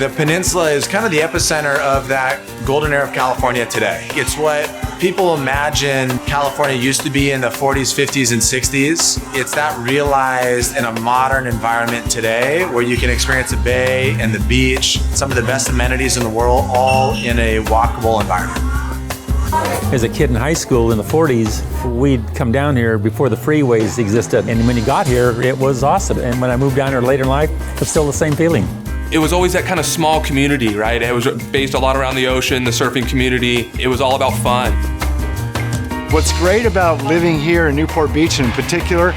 The peninsula is kind of the epicenter of that golden era of California today. It's what people imagine California used to be in the 40s, 50s, and 60s. It's that realized in a modern environment today where you can experience the bay and the beach, some of the best amenities in the world, all in a walkable environment. As a kid in high school in the 40s, we'd come down here before the freeways existed. And when you got here, it was awesome. And when I moved down here later in life, it's still the same feeling. It was always that kind of small community, right? It was based a lot around the ocean, the surfing community. It was all about fun. What's great about living here in Newport Beach, and in particular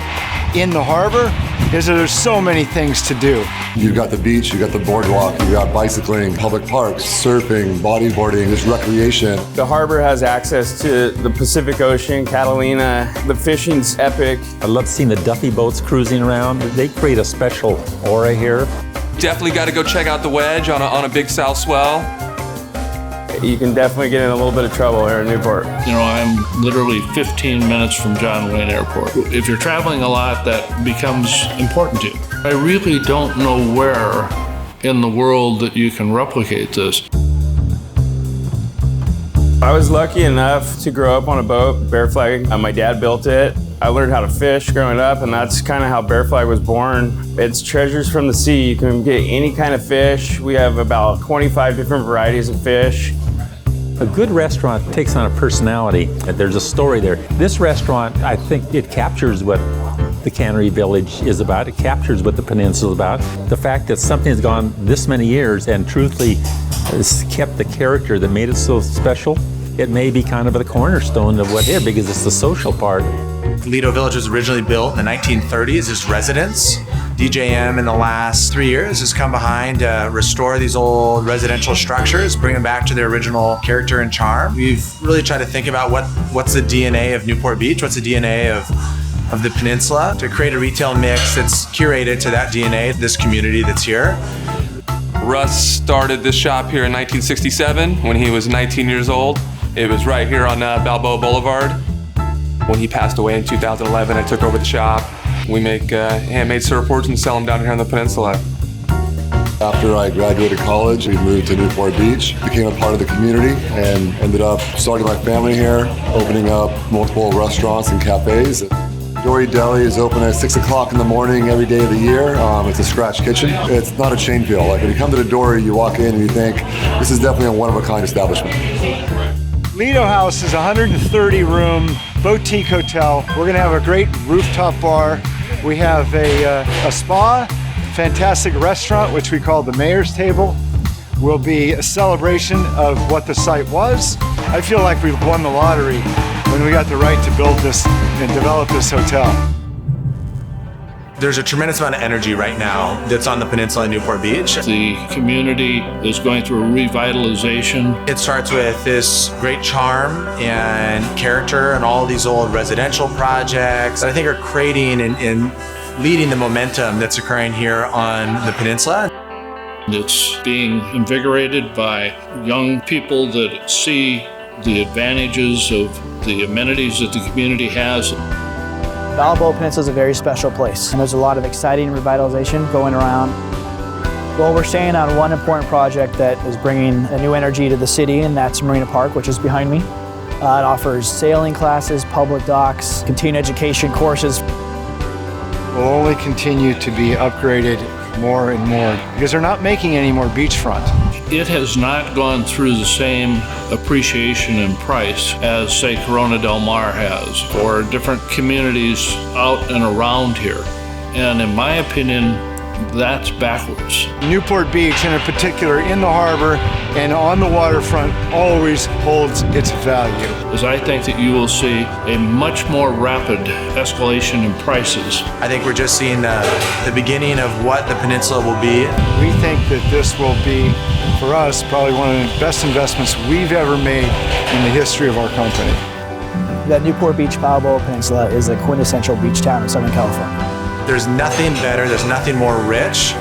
in the harbor, is that there's so many things to do. You've got the beach, you've got the boardwalk, you've got bicycling, public parks, surfing, bodyboarding, there's recreation. The harbor has access to the Pacific Ocean, Catalina. The fishing's epic. I love seeing the Duffy boats cruising around. They create a special aura here. Definitely got to go check out the Wedge on a big south swell. You can definitely get in a little bit of trouble here in Newport. You know, I'm literally 15 minutes from John Wayne Airport. If you're traveling a lot, that becomes important to you. I really don't know where in the world that you can replicate this. I was lucky enough to grow up on a boat, Bear Flag. My dad built it. I learned how to fish growing up, and that's kind of how Bear Flag was born. It's treasures from the sea. You can get any kind of fish. We have about 25 different varieties of fish. A good restaurant takes on a personality. There's a story there. This restaurant, I think it captures what the Cannery Village is about. It captures what the peninsula is about. The fact that something has gone this many years and truthfully has kept the character that made it so special, it may be kind of the cornerstone of what here, because it's the social part. Lido Village was originally built in the 1930s as residence. DJM in the last 3 years has come behind to restore these old residential structures, bring them back to their original character and charm. We've really tried to think about what's the DNA of Newport Beach, what's the DNA of the peninsula, to create a retail mix that's curated to that DNA, this community that's here. Russ started this shop here in 1967 when he was 19 years old. It was right here on Balboa Boulevard. When he passed away in 2011, I took over the shop. We make handmade surfboards and sell them down here on the peninsula. After I graduated college, we moved to Newport Beach, became a part of the community, and ended up starting my family here, opening up multiple restaurants and cafes. Dory Deli is open at 6 o'clock in the morning every day of the year. It's a scratch kitchen. It's not a chain feel. Like when you come to the Dory, you walk in and you think, this is definitely a one-of-a-kind establishment. Lido House is a 130-room boutique hotel. We're gonna have a great rooftop bar. We have a spa, fantastic restaurant, which we call the Mayor's Table. Will be a celebration of what the site was. I feel like we've won the lottery when we got the right to build this and develop this hotel. There's a tremendous amount of energy right now that's on the peninsula in Newport Beach. The community is going through a revitalization. It starts with this great charm and character and all these old residential projects that I think are creating and leading the momentum that's occurring here on the peninsula. It's being invigorated by young people that see the advantages of the amenities that the community has. Balboa Peninsula is a very special place, and there's a lot of exciting revitalization going around. Well, we're staying on one important project that is bringing a new energy to the city, and that's Marina Park, which is behind me. It offers sailing classes, public docks, continuing education courses. Will only continue to be upgraded more and more because they're not making any more beachfront. It has not gone through the same appreciation in price as, say, Corona del Mar has, or different communities out and around here. And in my opinion, that's backwards. Newport Beach, and in particular in the harbor and on the waterfront, always holds its value. As I think that you will see a much more rapid escalation in prices. I think we're just seeing the beginning of what the peninsula will be. We think that this will be, for us, probably one of the best investments we've ever made in the history of our company. The Newport Beach Balboa Peninsula is a quintessential beach town in Southern California. There's nothing better, there's nothing more rich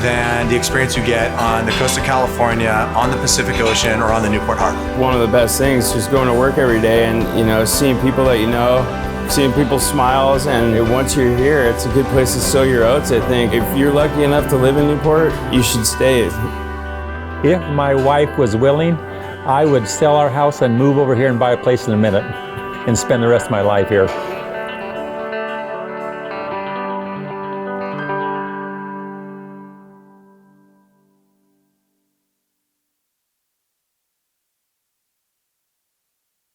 than the experience you get on the coast of California, on the Pacific Ocean, or on the Newport Harbor. One of the best things is just going to work every day and, seeing people that you know, seeing people's smiles, and once you're here, it's a good place to sow your oats, I think. If you're lucky enough to live in Newport, you should stay. If my wife was willing, I would sell our house and move over here and buy a place in a minute and spend the rest of my life here.